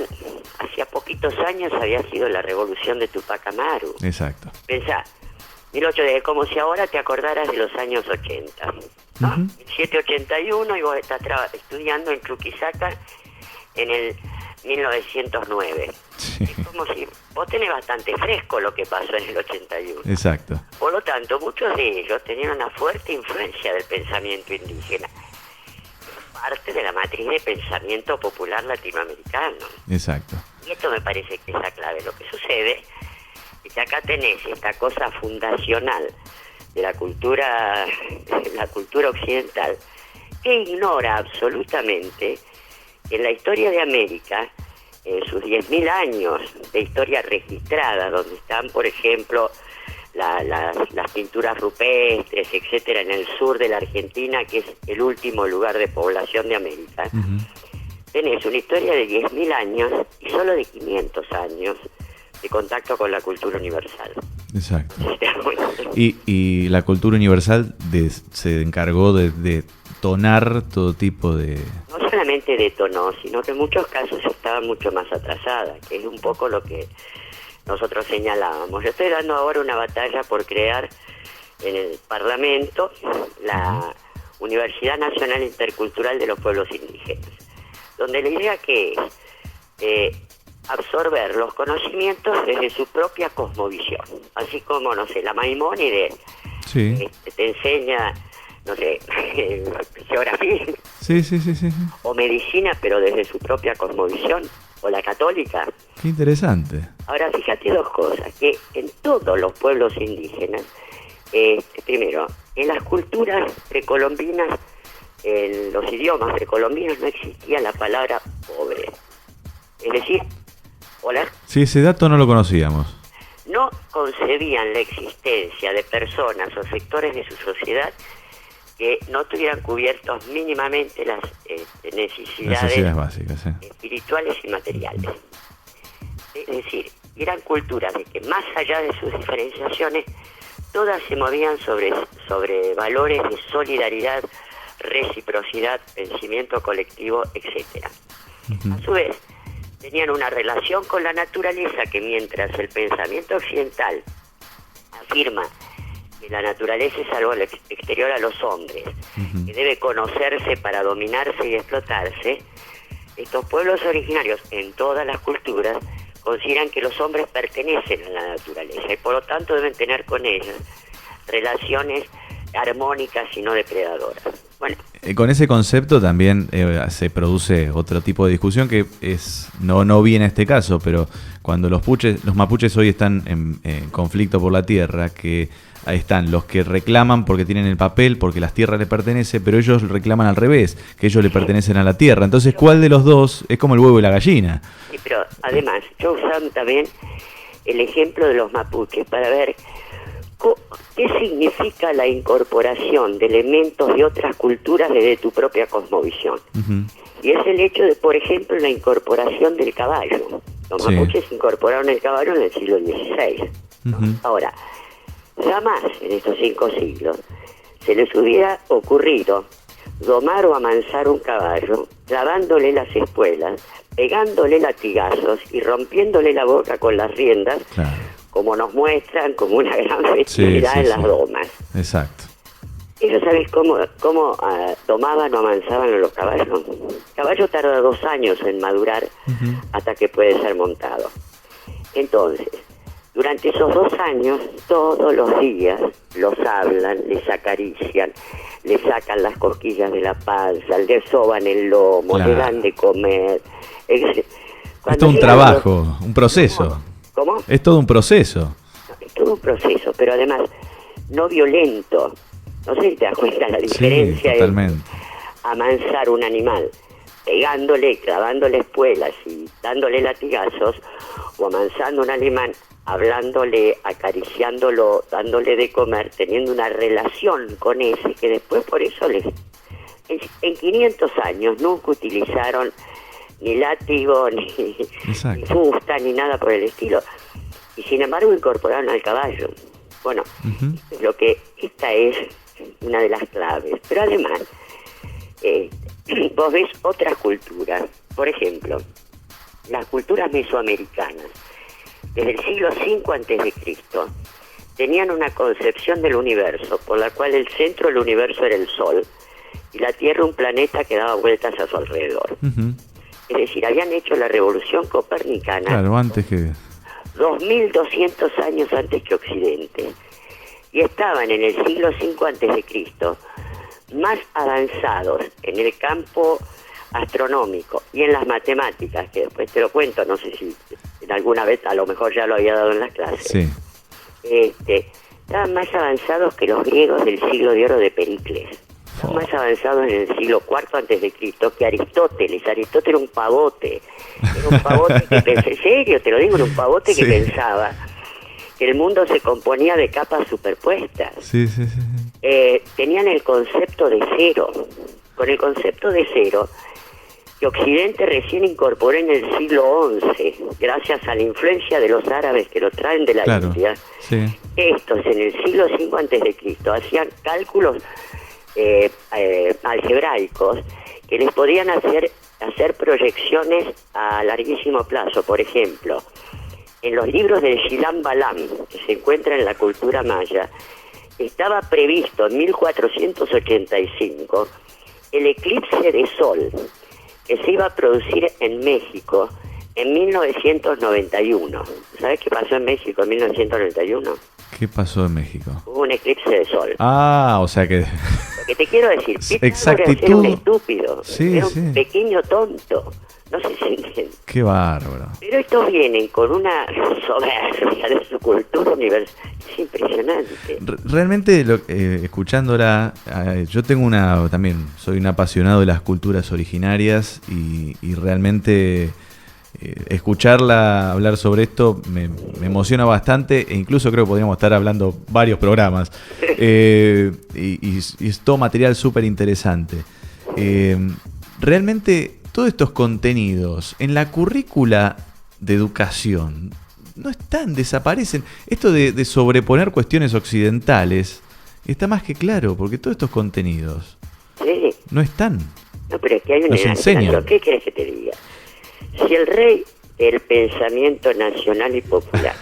hacía poquitos años había sido la revolución de Tupac Amaru. Exacto. Pensá, como si ahora te acordaras de los años 80, ¿no? Uh-huh. 781 y vos estás estudiando en Chuquisaca en el 1909. Sí. Es como si vos tenés bastante fresco lo que pasó en el 81. Exacto. Por lo tanto, muchos de ellos tenían una fuerte influencia del pensamiento indígena, parte de la matriz de pensamiento popular latinoamericano. Exacto. Y esto me parece que es la clave. Lo que sucede es que acá tenés esta cosa fundacional de la cultura occidental que ignora absolutamente que en la historia de América, en sus 10.000 años de historia registrada, donde están, por ejemplo, las pinturas rupestres, etcétera, en el sur de la Argentina, que es el último lugar de población de América, uh-huh, tenés una historia de 10.000 años y solo de 500 años de contacto con la cultura universal. Exacto. Y la cultura universal se encargó de tonar todo tipo de... No solamente detonó, sino que en muchos casos estaba mucho más atrasada, que es un poco lo que nosotros señalábamos. Yo estoy dando ahora una batalla por crear en el Parlamento la Universidad Nacional Intercultural de los Pueblos Indígenas, donde la idea que es absorber los conocimientos desde su propia cosmovisión, así como, no sé, la Maimónides, sí, te enseña, no sé, geografía, sí, o medicina, pero desde su propia cosmovisión, o la católica. Qué interesante. Ahora, fíjate dos cosas, que en todos los pueblos indígenas, primero, en las culturas precolombinas, en los idiomas precolombinos no existía la palabra pobre. Es decir, ¿hola? Sí, ese dato no lo conocíamos. No concebían la existencia de personas o sectores de su sociedad que no tuvieran cubiertos mínimamente las necesidades básicas, ¿sí?, espirituales y materiales. Es decir, eran culturas de que más allá de sus diferenciaciones, todas se movían sobre valores de solidaridad, reciprocidad, pensamiento colectivo, etcétera. Uh-huh. A su vez, tenían una relación con la naturaleza que, mientras el pensamiento occidental afirma que la naturaleza es algo exterior a los hombres, uh-huh, que debe conocerse para dominarse y explotarse, estos pueblos originarios en todas las culturas consideran que los hombres pertenecen a la naturaleza y por lo tanto deben tener con ellas relaciones armónicas y no depredadoras. Bueno, Con ese concepto también se produce otro tipo de discusión que no viene a este caso, pero cuando los mapuches hoy están en conflicto por la tierra, que ahí están los que reclaman porque tienen el papel, porque las tierras les pertenecen, pero ellos reclaman al revés, que ellos le pertenecen a la tierra. Entonces, ¿cuál de los dos es como el huevo y la gallina? sí, pero además, yo usaba también el ejemplo de los mapuches para ver qué significa la incorporación de elementos de otras culturas desde tu propia cosmovisión. Uh-huh. Y es el hecho de, por ejemplo, la incorporación del caballo. Los mapuches incorporaron el caballo en el siglo XVI. ¿no? Uh-huh. Ahora, jamás en estos 5 siglos se les hubiera ocurrido domar o amansar un caballo, clavándole las espuelas, pegándole latigazos y rompiéndole la boca con las riendas, Claro. como nos muestran como una gran festividad en las domas. Exacto. ¿Ellos sabes cómo domaban o amansaban a los caballos? El caballo tarda 2 años en madurar Uh-huh. hasta que puede ser montado. Entonces, durante esos 2 años, todos los días los hablan, les acarician, les sacan las cosquillas de la panza, les soban el lomo, Claro. le dan de comer. Es todo un trabajo, un proceso. ¿Cómo? Es todo un proceso. Es todo un proceso, pero además no violento. No sé si te das cuenta la diferencia Sí, totalmente. amansar un animal pegándole, clavándole espuelas y dándole latigazos, o amansando un animal hablándole, acariciándolo, dándole de comer, teniendo una relación con ese, que después por eso en 500 años nunca utilizaron ni látigo, ni fusta, ni nada por el estilo, y sin embargo incorporaron al caballo. Bueno, Uh-huh. esta es una de las claves, pero además vos ves otras culturas, por ejemplo, las culturas mesoamericanas, desde el siglo V a.C., tenían una concepción del universo, por la cual el centro del universo era el Sol, y la Tierra un planeta que daba vueltas a su alrededor. Uh-huh. Es decir, habían hecho la revolución copernicana Claro, antes que... 2200 años antes que Occidente, y estaban en el siglo V a.C. más avanzados en el campo astronómico y en las matemáticas, que después te lo cuento, no sé si en alguna vez, a lo mejor ya lo había dado en las clases. Sí. Estaban más avanzados que los griegos del siglo de oro de Pericles. Estaban más avanzados en el siglo IV a.C. que Aristóteles. Aristóteles era un pavote. Era un pavote que pensaba, en serio, te lo digo, era un pavote que pensaba que el mundo se componía de capas superpuestas. Sí. Tenían el concepto de cero. Con el concepto de cero, que Occidente recién incorporó en el siglo XI, gracias a la influencia de los árabes que lo traen de la India. Sí. Estos en el siglo V a.C. hacían cálculos algebraicos que les podían hacer proyecciones a larguísimo plazo. Por ejemplo, en los libros del Shilam Balam, que se encuentra en la cultura maya, estaba previsto en 1485 el eclipse de sol que se iba a producir en México en 1991. ¿Sabes qué pasó en México en 1991? ¿Qué pasó en México? Hubo un eclipse de sol. Ah, o sea que... Lo que te quiero decir, Exactitud. era un estúpido, Sí, era sí. un pequeño tonto. No sé si entienden. Qué bárbaro. Pero estos vienen con una soberbia de su cultura universal. Es impresionante. Realmente, escuchándola, yo tengo también soy un apasionado de las culturas originarias y realmente escucharla hablar sobre esto me emociona bastante, e incluso creo que podríamos estar hablando varios programas. Y es todo material súper interesante. Realmente todos estos contenidos en la currícula de educación no están, desaparecen. Esto de sobreponer cuestiones occidentales está más que claro, porque todos estos contenidos Sí. no están. No, pero es que hay un Nos enseñan. ¿Qué quieres que te diga? Si el rey del pensamiento nacional y popular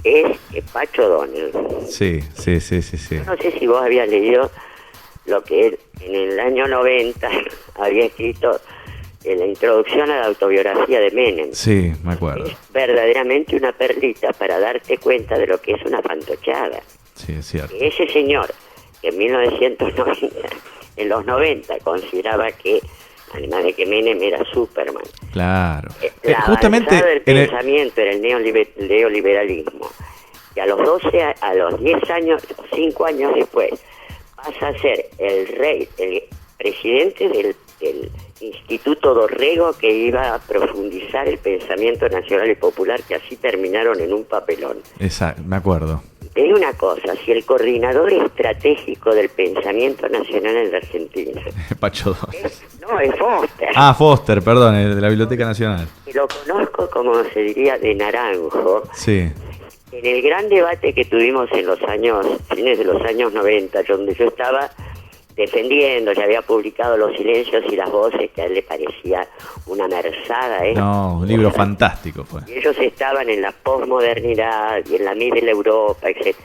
es Pacho Donald. Sí. No sé si vos habías leído lo que él en el año 90 había escrito en la introducción a la autobiografía de Menem. Sí, me acuerdo. Es verdaderamente una perlita para darte cuenta de lo que es una fantochada. Sí, es cierto. Ese señor, que en 1990, en los 90, consideraba que, además de que Menem era Superman, Claro. la Justamente avanzada del en el- pensamiento era el neoliberalismo, que a los 10 años, 5 años después, pasa a ser el presidente del Instituto Dorrego, que iba a profundizar el pensamiento nacional y popular, que así terminaron en un papelón. Exacto, me acuerdo. Te digo una cosa, si el coordinador estratégico del pensamiento nacional en la Argentina, Pacho Donald. no, es Foster, Ah, Foster, perdón, el de la Biblioteca Nacional. que lo conozco, como se diría, de naranjo, Sí, en el gran debate que tuvimos en los fines de los años 90, donde yo estaba defendiendo, ya había publicado Los silencios y las voces, que a él le parecía una merzada, ¿eh? no, un libro fantástico fue. Y ellos estaban en la posmodernidad y en la Middle Europa, etc.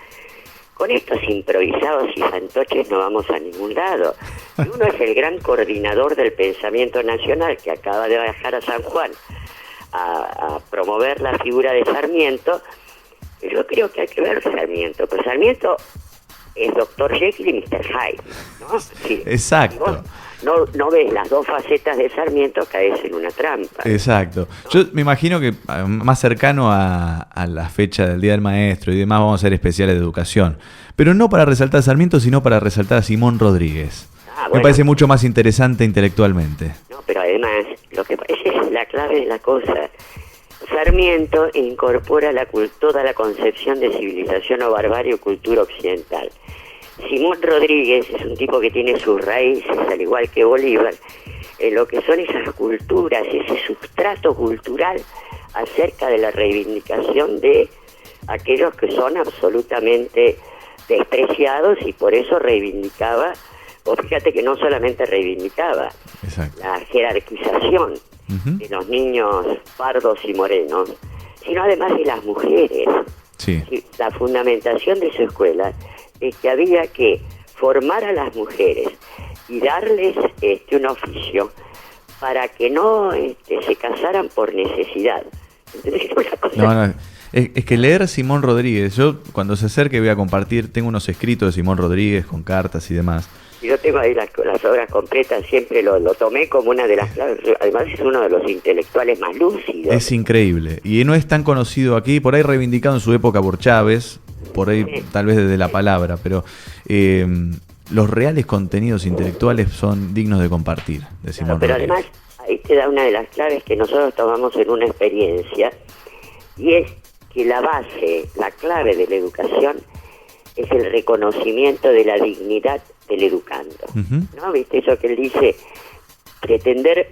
Con estos improvisados y fantoches no vamos a ningún lado. Y uno es el gran coordinador del pensamiento nacional, que acaba de viajar a San Juan a promover la figura de Sarmiento. Yo creo que hay que ver Sarmiento, pues Sarmiento es Dr. Jekyll y Mr. Hyde, ¿no? Sí. Exacto. Si vos no ves las dos facetas de Sarmiento, caes en una trampa. Exacto. Yo me imagino que más cercano a la fecha del Día del Maestro y demás vamos a hacer especiales de educación. Pero no para resaltar a Sarmiento, sino para resaltar a Simón Rodríguez. Me Bueno. parece mucho más interesante intelectualmente. No, pero además, esa es la clave de la cosa. Sarmiento incorpora toda la concepción de civilización o barbarie o cultura occidental. Simón Rodríguez es un tipo que tiene sus raíces, al igual que Bolívar, en lo que son esas culturas, ese sustrato cultural acerca de la reivindicación de aquellos que son absolutamente despreciados, y por eso reivindicaba, o fíjate que no solamente reivindicaba Exacto. la jerarquización Ujú. de los niños pardos y morenos, sino además de las mujeres. Sí, Sí, la fundamentación de su escuela es que había que formar a las mujeres y darles un oficio para que no se casaran por necesidad. Entonces, una cosa... no, es que leer Simón Rodríguez, yo cuando se acerque voy a compartir, tengo unos escritos de Simón Rodríguez con cartas y demás. Yo tengo ahí las obras completas, siempre lo tomé como una de las claves. Además es uno de los intelectuales más lúcidos. Es increíble. Y no es tan conocido aquí, por ahí reivindicado en su época por Chávez, por ahí Sí. tal vez desde la palabra, pero los reales contenidos intelectuales son dignos de compartir, de Simón Claro, pero Rodríguez. además ahí te da una de las claves que nosotros tomamos en una experiencia, y es que la base, la clave de la educación es el reconocimiento de la dignidad del educando. Ujú. ¿No? ¿Viste eso que él dice? Pretender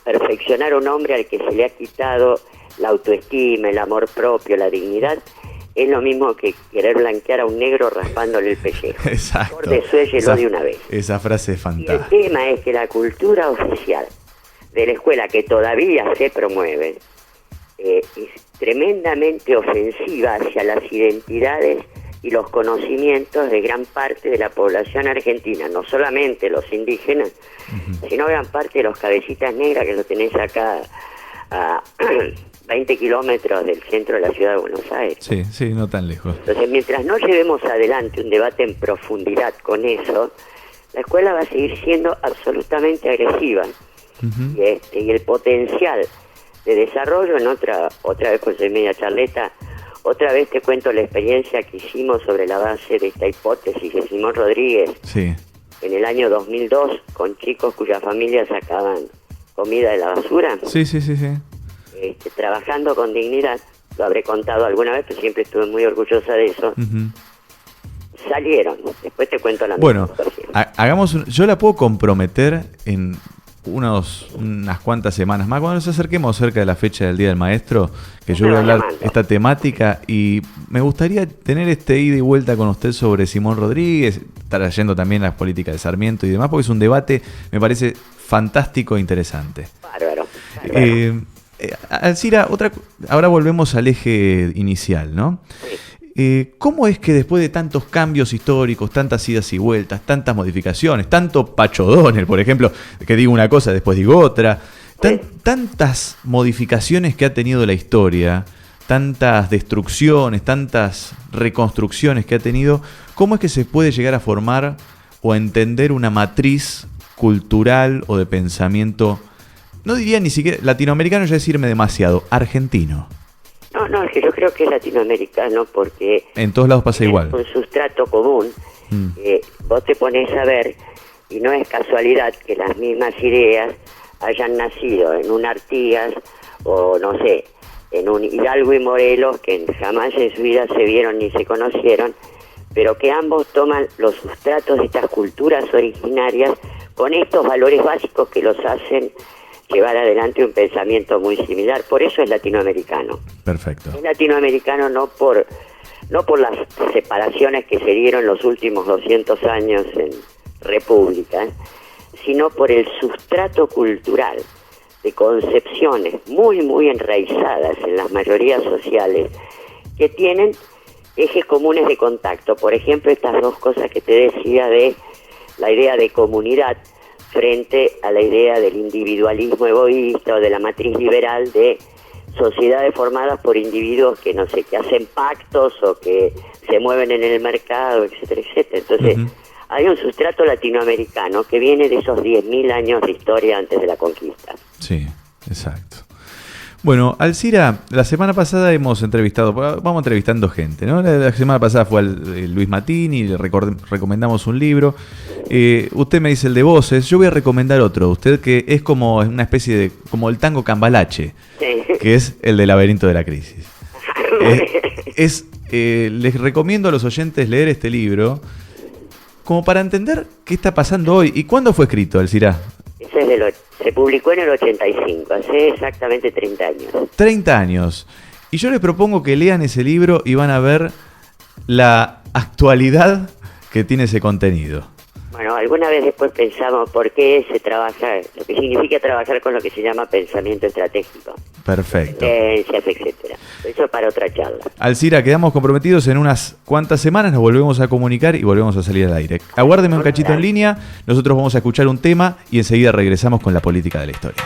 perfeccionar a un hombre al que se le ha quitado la autoestima, el amor propio, la dignidad, es lo mismo que querer blanquear a un negro raspándole el pellejo. Exacto. Por desuéllelo de una vez. Esa frase es Y el fantástica. tema es que la cultura oficial de la escuela, que todavía se promueve, es tremendamente ofensiva hacia las identidades y los conocimientos de gran parte de la población argentina, no solamente los indígenas, sino gran parte de los cabecitas negras, que lo tenés acá a 20 kilómetros del centro de la ciudad de Buenos Aires. Sí, sí, no tan lejos. Entonces, mientras no llevemos adelante un debate en profundidad con eso, la escuela va a seguir siendo absolutamente agresiva. Ujú. Y el potencial de desarrollo, otra vez, pues soy media charleta, otra vez te cuento la experiencia que hicimos sobre la base de esta hipótesis de Simón Rodríguez Sí, en el año 2002, con chicos cuyas familias sacaban comida de la basura, sí, sí, sí, sí. trabajando con dignidad. Lo habré contado alguna vez, pero siempre estuve muy orgullosa de eso. Ujú. Salieron, después te cuento la Bueno, situación. yo la puedo comprometer en unas cuantas semanas más, cuando nos acerquemos cerca de la fecha del Día del Maestro, que yo voy a hablar esta temática, y me gustaría tener ida y vuelta con usted sobre Simón Rodríguez, trayendo también las políticas de Sarmiento y demás, porque es un debate, me parece fantástico e interesante. Bárbaro. Alcira, ahora volvemos al eje inicial, ¿no? Sí. ¿Cómo es que después de tantos cambios históricos, tantas idas y vueltas, tantas modificaciones, tanto Pacho O'Donnell, por ejemplo, que digo una cosa, después digo otra, tantas modificaciones que ha tenido la historia, tantas destrucciones, tantas reconstrucciones que ha tenido, ¿cómo es que se puede llegar a formar o a entender una matriz cultural o de pensamiento, no diría ni siquiera latinoamericano, ya decirme demasiado, argentino? No, es que yo creo que es latinoamericano porque... En todos lados pasa igual. Un sustrato común. Vos te pones a ver, y no es casualidad que las mismas ideas hayan nacido en un Artigas o, no sé, en un Hidalgo y Morelos, que jamás en su vida se vieron ni se conocieron, pero que ambos toman los sustratos de estas culturas originarias con estos valores básicos que los hacen llevar adelante un pensamiento muy similar. Por eso es latinoamericano. Perfecto. Es latinoamericano no por las separaciones que se dieron los últimos 200 años en repúblicas, sino por el sustrato cultural de concepciones muy, muy enraizadas en las mayorías sociales que tienen ejes comunes de contacto. Por ejemplo, estas dos cosas que te decía de la idea de comunidad frente a la idea del individualismo egoísta o de la matriz liberal de sociedades formadas por individuos que, no sé, que hacen pactos o que se mueven en el mercado, etcétera, etcétera. Entonces, hay un sustrato latinoamericano que viene de esos 10.000 años de historia antes de la conquista. Sí, exacto. Bueno, Alcira, la semana pasada hemos entrevistado, vamos entrevistando gente, ¿no? La semana pasada fue Luis Matini, le recomendamos un libro. Usted me dice el de Voces, yo voy a recomendar otro. Usted que es como una especie de, como el tango Cambalache, Sí. que es el de Laberinto de la Crisis. Les recomiendo a los oyentes leer este libro como para entender qué está pasando hoy. ¿Y cuándo fue escrito, Alcira? Se publicó en el 85, hace exactamente 30 años. 30 años. Y yo les propongo que lean ese libro y van a ver la actualidad que tiene ese contenido. Bueno, alguna vez después pensamos por qué se trabaja, lo que significa trabajar con lo que se llama pensamiento estratégico. Perfecto. Tendencias, etcétera. Eso es para otra charla. Alcira, quedamos comprometidos en unas cuantas semanas, nos volvemos a comunicar y volvemos a salir al aire. Aguárdeme un cachito en línea, nosotros vamos a escuchar un tema y enseguida regresamos con la política de la historia.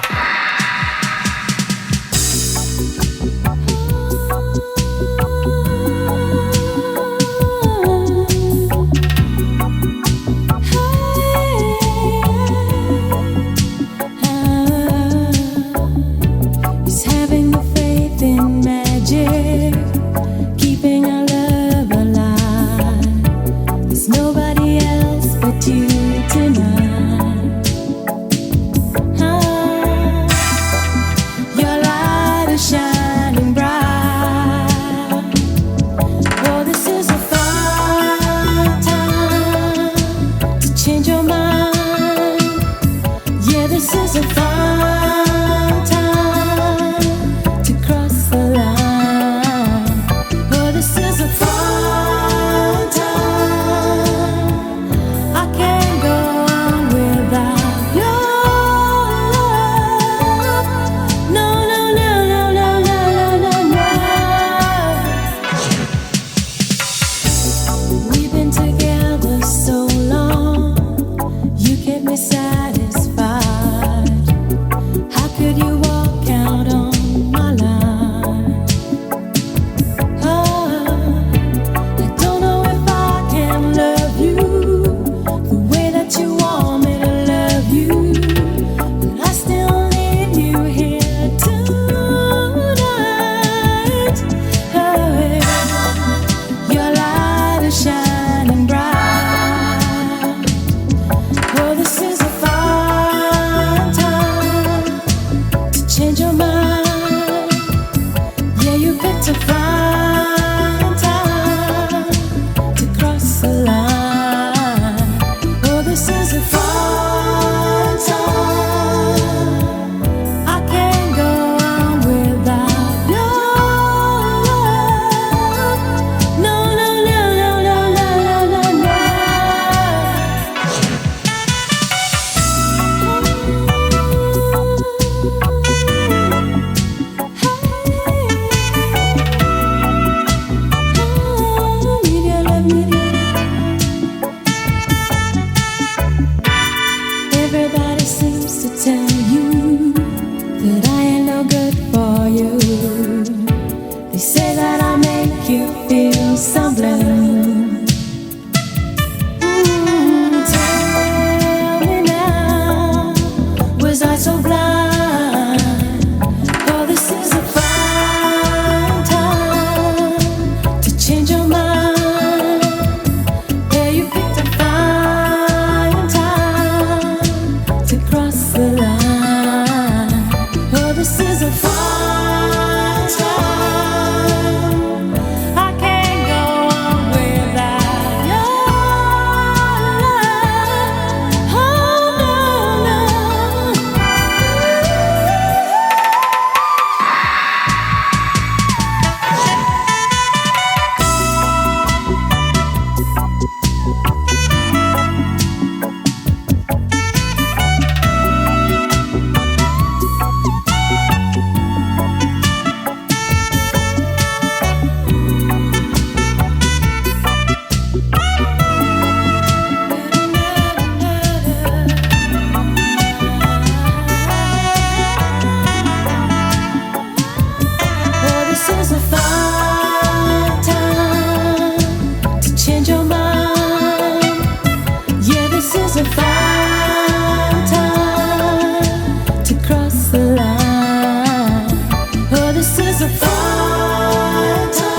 is a fine time.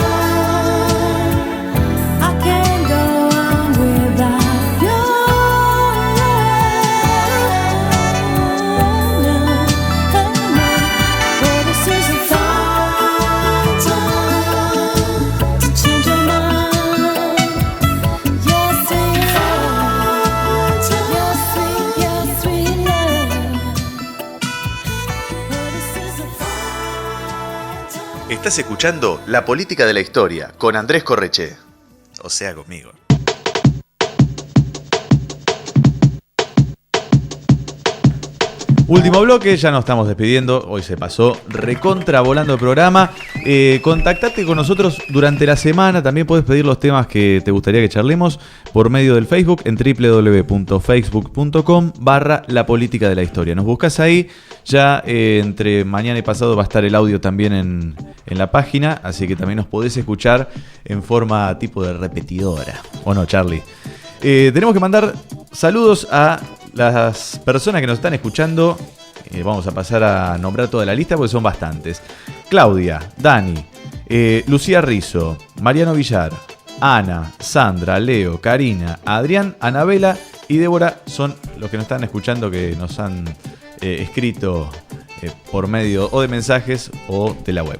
I can't go on without your love. Well, this is a fine time to change your mind. Your sweet love, your sweet love. Well, this is a fine time. Estás escuchando La Política de la Historia con Andrés Correche. O sea, conmigo. Último bloque, ya nos estamos despidiendo. Hoy se pasó recontra volando el programa. Contactate con nosotros durante la semana. También puedes pedir los temas que te gustaría que charlemos por medio del Facebook en www.facebook.com/La Política de la Historia. Nos buscas ahí. Ya entre mañana y pasado va a estar el audio también en la página. Así que también nos podés escuchar en forma tipo de repetidora. ¿O no, Charlie? Tenemos que mandar saludos a las personas que nos están escuchando. Vamos a pasar a nombrar toda la lista porque son bastantes. Claudia, Dani, Lucía Rizzo, Mariano Villar, Ana, Sandra, Leo, Karina, Adrián, Anabela y Débora son los que nos están escuchando, que nos han escrito por medio o de mensajes o de la web.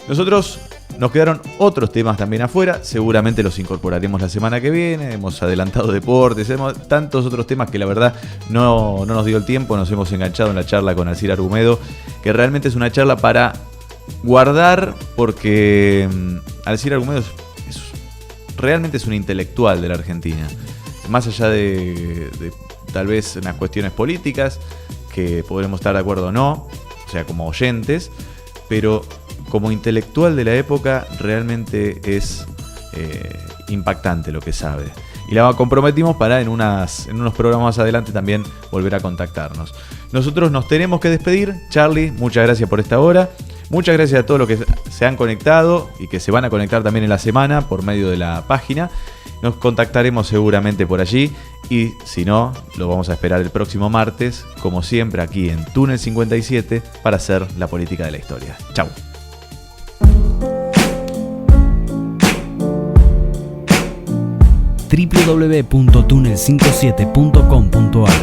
Nosotros nos quedaron otros temas también afuera, seguramente los incorporaremos la semana que viene. Hemos adelantado deportes, tantos otros temas que la verdad no nos dio el tiempo. Nos hemos enganchado en la charla con Alcira Argumedo, que realmente es una charla para guardar, porque Alcira Argumedo realmente es un intelectual de la Argentina. Más allá de tal vez unas cuestiones políticas, que podremos estar de acuerdo o no, o sea, como oyentes, pero como intelectual de la época realmente es impactante lo que sabe. Y la comprometimos para en unos programas más adelante también volver a contactarnos. Nosotros nos tenemos que despedir. Charlie, muchas gracias por esta hora. Muchas gracias a todos los que se han conectado y que se van a conectar también en la semana por medio de la página. Nos contactaremos seguramente por allí, y si no, lo vamos a esperar el próximo martes, como siempre aquí en Túnel 57, para hacer la política de la historia. Chau. www.tunnel57.com.ar.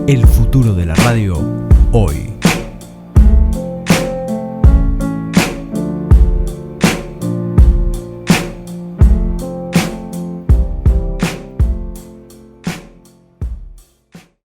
El futuro de la radio hoy.